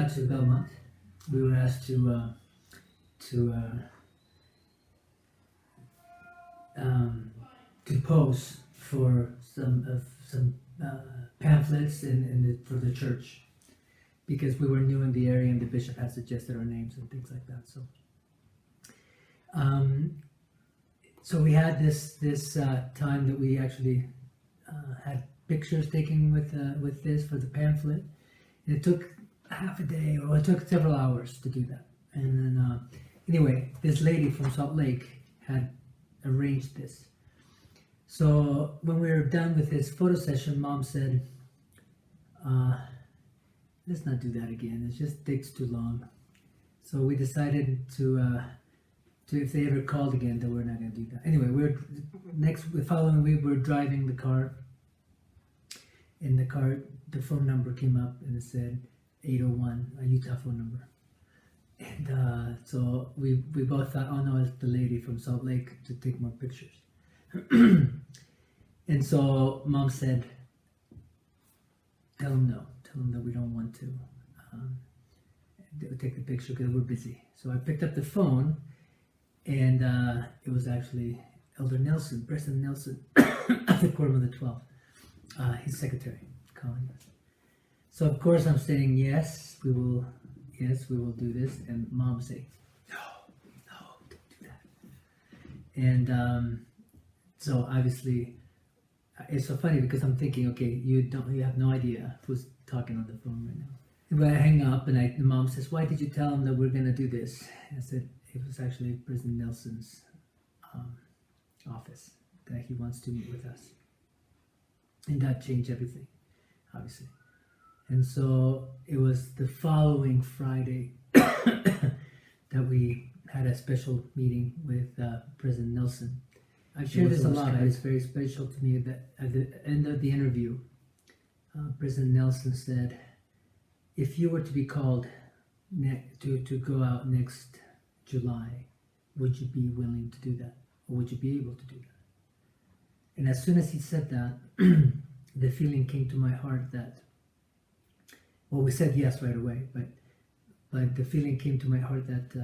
out to Belmont. We were asked to pose for some pamphlets for the church, because we were new in the area and the bishop had suggested our names and things like that. So we had this time that we actually had pictures taken with this for the pamphlet, and it took half a day, or it took several hours to do that. And then anyway, this lady from Salt Lake had arranged this. So when we were done with this photo session, Mom said, let's not do that again. It just takes too long. So we decided to if they ever called again, that we're not going to do that. Anyway, the following week, we're driving the car. In the car, the phone number came up and it said 801, a Utah phone number. And so we both thought, oh no, it's the lady from Salt Lake to take more pictures. And so Mom said, tell them that we don't want to take the picture because we're busy. So I picked up the phone, and it was actually Elder Nelson, President Nelson of the Quorum of the 12, his secretary, calling us. So of course I'm saying, yes, we will do this. And Mom saying, no, don't do that. And so obviously, it's so funny because I'm thinking, okay, you have no idea who's talking on the phone right now. And when I hang up, and Mom says, why did you tell him that we're going to do this? I said, it was actually President Nelson's office that he wants to meet with us. And that changed everything, obviously. And so it was the following Friday that we had a special meeting with President Nelson. I've shared this a lot, but it's very special to me that at the end of the interview, President Nelson said, if you were to be called to go out next July, would you be willing to do that? Or would you be able to do that? And as soon as he said that, the feeling came to my heart that, well, we said yes right away, but the feeling came to my heart that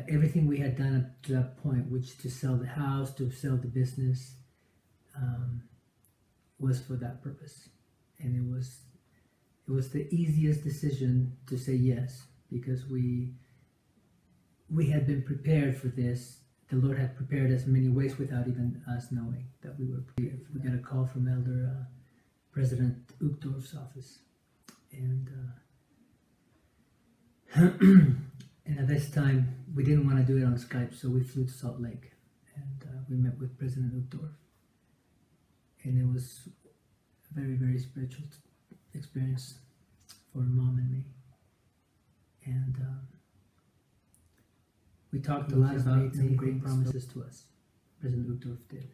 everything we had done up to that point, which to sell the house, to sell the business, was for that purpose. And it was the easiest decision to say yes, because we had been prepared for this. The Lord had prepared us in many ways without even us knowing that we were prepared. We got a call from Elder President Uchtdorf's office, and at this time we didn't want to do it on Skype, so we flew to Salt Lake, and we met with President Uchtdorf, and it was a very, very spiritual experience for Mom and me. And we talked a lot about some great promises to us. President Uchtdorf did.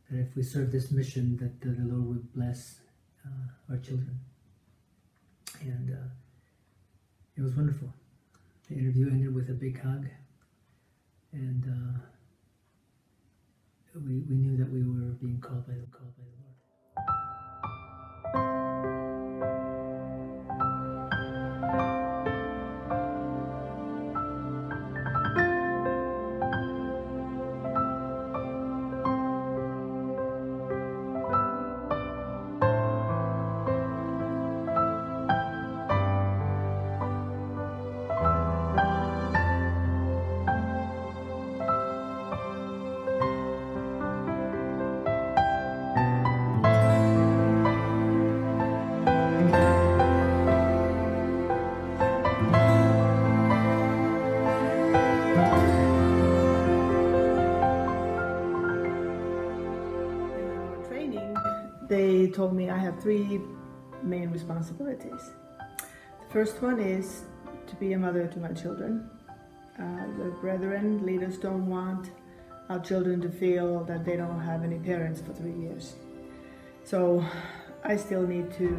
That if we serve this mission, that the Lord would bless our children. And it was wonderful. The interview ended with a big hug. And we knew that we were being called by the Lord. They told me I have three main responsibilities. The first one is to be a mother to my children. The brethren, leaders don't want our children to feel that they don't have any parents for 3 years. So I still need to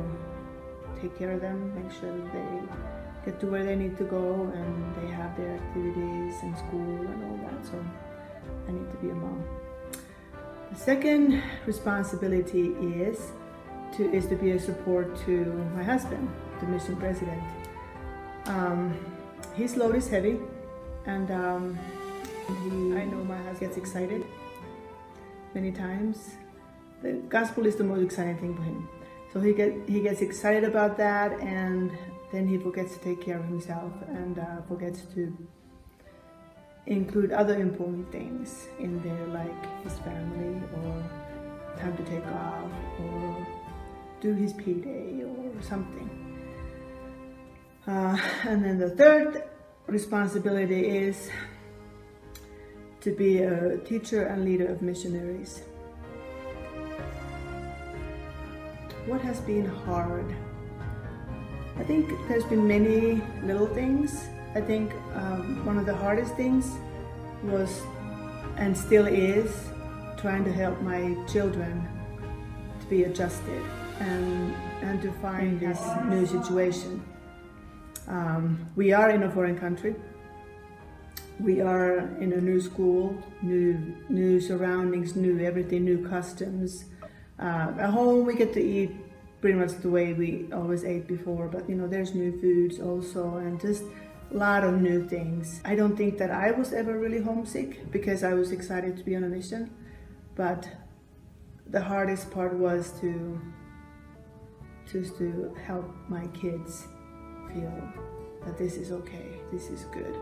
take care of them, make sure that they get to where they need to go and they have their activities and school and all that. So I need to be a mom. The second responsibility is to be a support to my husband. the mission president. His load is heavy, and I know my husband gets excited many times. The gospel is the most exciting thing for him. So he gets excited about that, and then he forgets to take care of himself and forgets to include other important things in there, like his family, or time to take off, or do his P-Day or something. And then the third responsibility is to be a teacher and leader of missionaries. What has been hard? I think there's been many little things. I think one of the hardest things was, and still is, trying to help my children to be adjusted and to find this new situation. We are in a foreign country. We are in a new school, new surroundings, new everything, new customs. At home we get to eat pretty much the way we always ate before, but there's new foods also, and just a lot of new things. I don't think that I was ever really homesick because I was excited to be on a mission, but the hardest part was to help my kids feel that this is okay, this is good.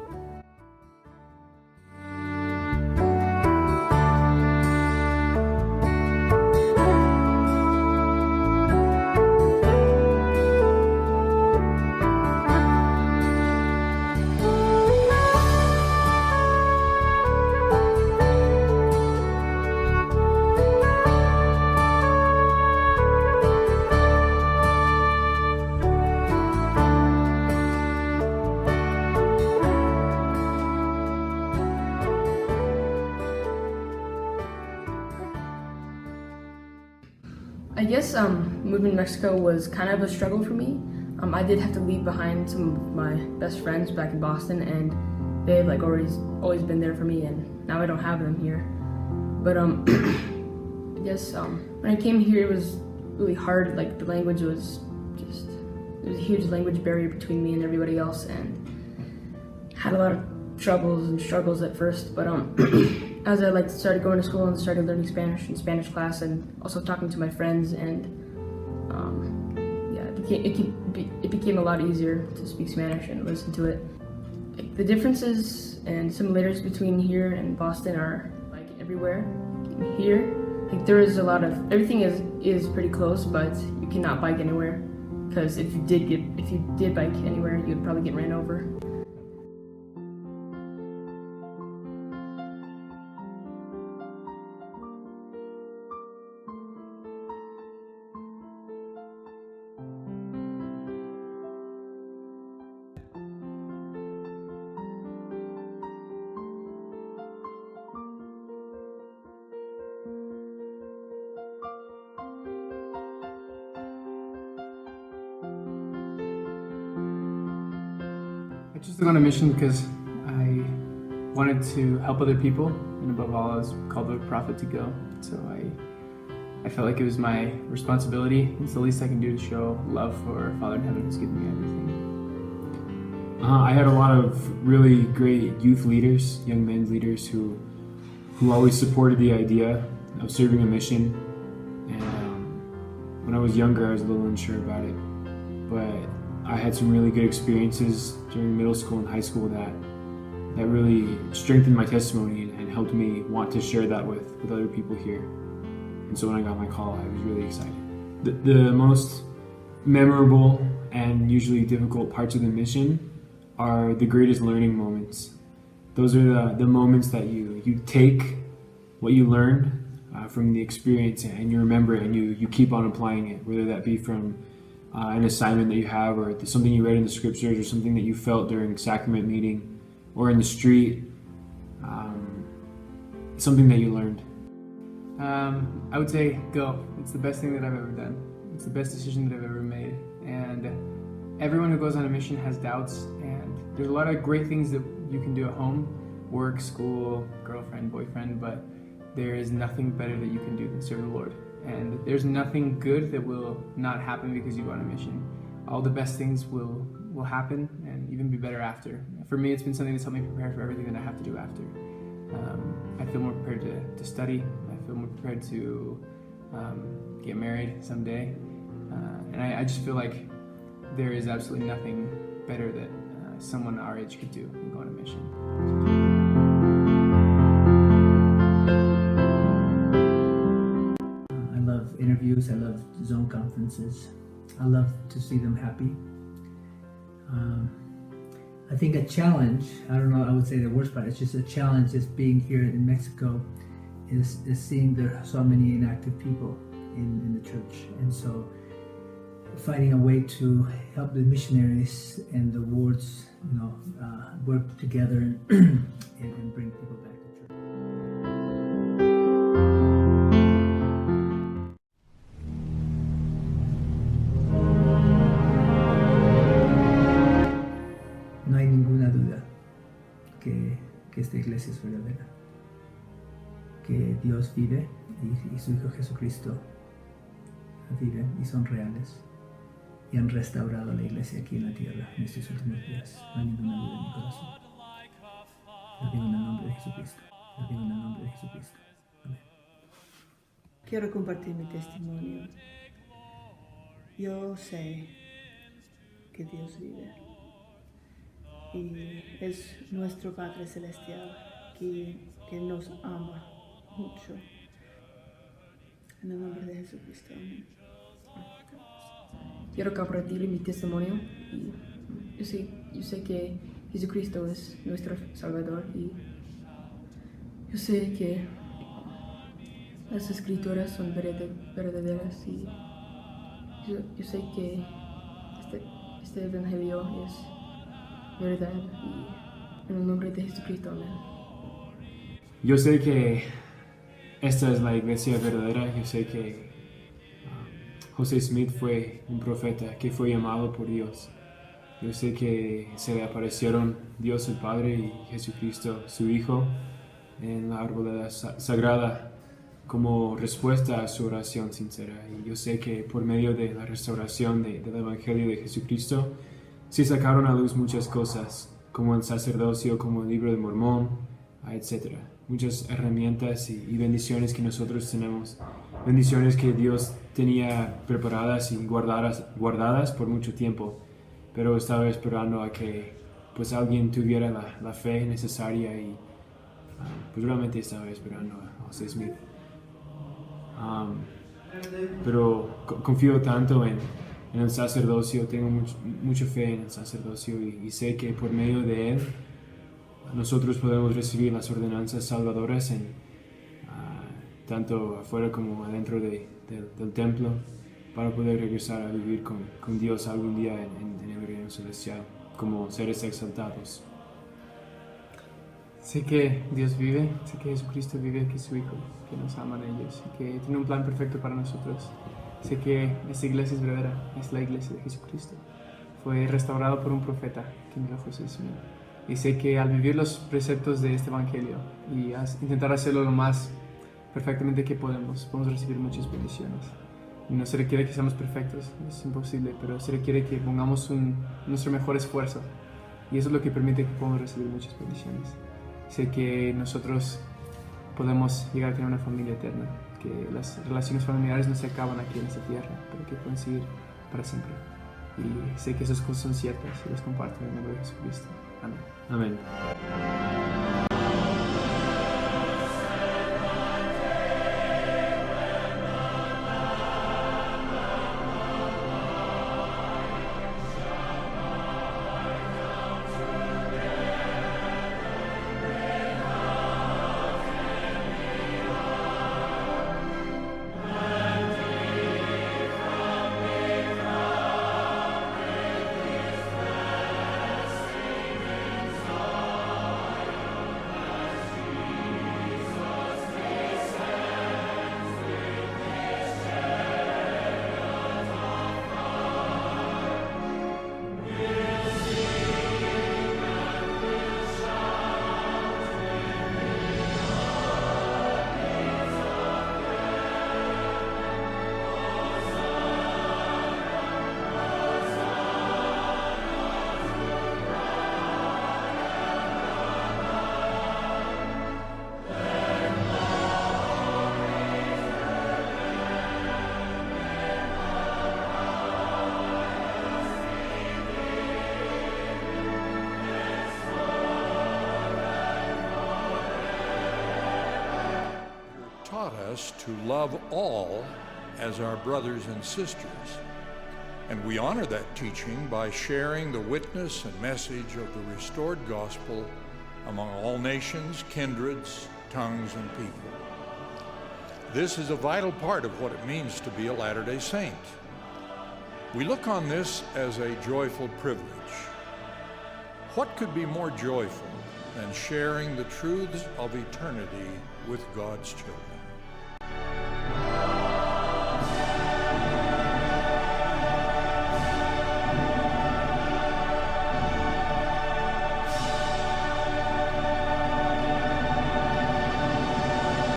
I guess moving to Mexico was kind of a struggle for me. I did have to leave behind some of my best friends back in Boston, and they've always been there for me, and now I don't have them here. But I guess when I came here, it was really hard. Like, the language was just, there was a huge language barrier between me and everybody else, and had a lot of troubles and struggles at first. But as I started going to school and started learning Spanish in Spanish class, and also talking to my friends, and it became a lot easier to speak Spanish and listen to it. Like, the differences and similarities between here and Boston are like everywhere. Here, like, there is a lot of, everything is pretty close, but you cannot bike anywhere, because if you did bike anywhere, you'd probably get ran over. I just took on a mission because I wanted to help other people, and above all, I was called a prophet to go. So I felt like it was my responsibility. It's the least I can do to show love for Father in Heaven who's given me everything. I had a lot of really great youth leaders, young men's leaders who always supported the idea of serving a mission. And when I was younger, I was a little unsure about it, but I had some really good experiences during middle school and high school that really strengthened my testimony and helped me want to share that with other people here. And so when I got my call, I was really excited. The most memorable and usually difficult parts of the mission are the greatest learning moments. Those are the moments that you take what you learned from the experience, and you remember it, and you keep on applying it, whether that be from an assignment that you have, or something you read in the scriptures, or something that you felt during sacrament meeting, or in the street, something that you learned. I would say go. It's the best thing that I've ever done. It's the best decision that I've ever made. And everyone who goes on a mission has doubts, and there's a lot of great things that you can do at home, work, school, girlfriend, boyfriend, but there is nothing better that you can do than serve the Lord. And there's nothing good that will not happen because you go on a mission. all the best things will happen and even be better after. For me, it's been something that's helped me prepare for everything that I have to do after. I feel more prepared to study. I feel more prepared to get married someday. And I just feel like there is absolutely nothing better that someone our age could do than go on a mission. I love interviews. I love Zoom conferences. I love to see them happy. I think a challenge, I don't know, I would say the worst part, it's just a challenge just being here in Mexico is seeing there are so many inactive people in the church. And so finding a way to help the missionaries and the wards, work together and bring people back to church. No hay ninguna duda que esta iglesia es verdadera, que Dios vive y su Hijo Jesucristo viven y son reales y han restaurado la iglesia aquí en la tierra en estos últimos días. No hay ninguna duda en mi corazón. Lo digo en el nombre de Jesucristo. Lo digo en el nombre de Jesucristo. Amén. Quiero compartir mi testimonio. Yo sé que Dios vive y es nuestro Padre Celestial que nos ama mucho. En el nombre de Jesucristo, amén. Quiero compartir mi testimonio y yo sé que Jesucristo es nuestro Salvador y yo sé que las escrituras son verdaderas y yo sé que este evangelio es verdad y en el nombre de Jesucristo, amén. Yo sé que esta es la iglesia verdadera. Yo sé que José Smith fue un profeta que fue llamado por Dios. Yo sé que se le aparecieron Dios el Padre y Jesucristo su Hijo en la arboleda sagrada como respuesta a su oración sincera. Y yo sé que por medio de la restauración del Evangelio de Jesucristo se sacaron a luz muchas cosas, como el sacerdocio, como el libro de Mormón, etc. Muchas herramientas y bendiciones que nosotros tenemos, bendiciones que Dios tenía preparadas y guardadas por mucho tiempo, pero estaba esperando a que pues alguien tuviera la fe necesaria y pues realmente estaba esperando a José Smith. Pero confío tanto en el sacerdocio, tengo mucha fe en el sacerdocio y sé que por medio de él nosotros podemos recibir las ordenanzas salvadoras tanto afuera como adentro del templo para poder regresar a vivir con Dios algún día en el reino celestial como seres exaltados. Sé que Dios vive, sé que Jesucristo vive, que es su Hijo, que nos ama a ellos y que tiene un plan perfecto para nosotros. Sé que esta iglesia es verdadera, es la iglesia de Jesucristo. Fue restaurado por un profeta, que era José Smith. Y sé que al vivir los preceptos de este evangelio y intentar hacerlo lo más perfectamente que podemos recibir muchas bendiciones. Y no se requiere que seamos perfectos, es imposible, pero se requiere que pongamos nuestro mejor esfuerzo. Y eso es lo que permite que podamos recibir muchas bendiciones. Sé que nosotros podemos llegar a tener una familia eterna, que las relaciones familiares no se acaban aquí en esta tierra, pero que pueden seguir para siempre. Y sé que esas cosas son ciertas y las comparto en el nombre de Jesucristo. Amén. Amén. us to love all as our brothers and sisters. And we honor that teaching by sharing the witness and message of the restored gospel among all nations, kindreds, tongues, and people. This is a vital part of what it means to be a Latter-day Saint. We look on this as a joyful privilege. What could be more joyful than sharing the truths of eternity with God's children?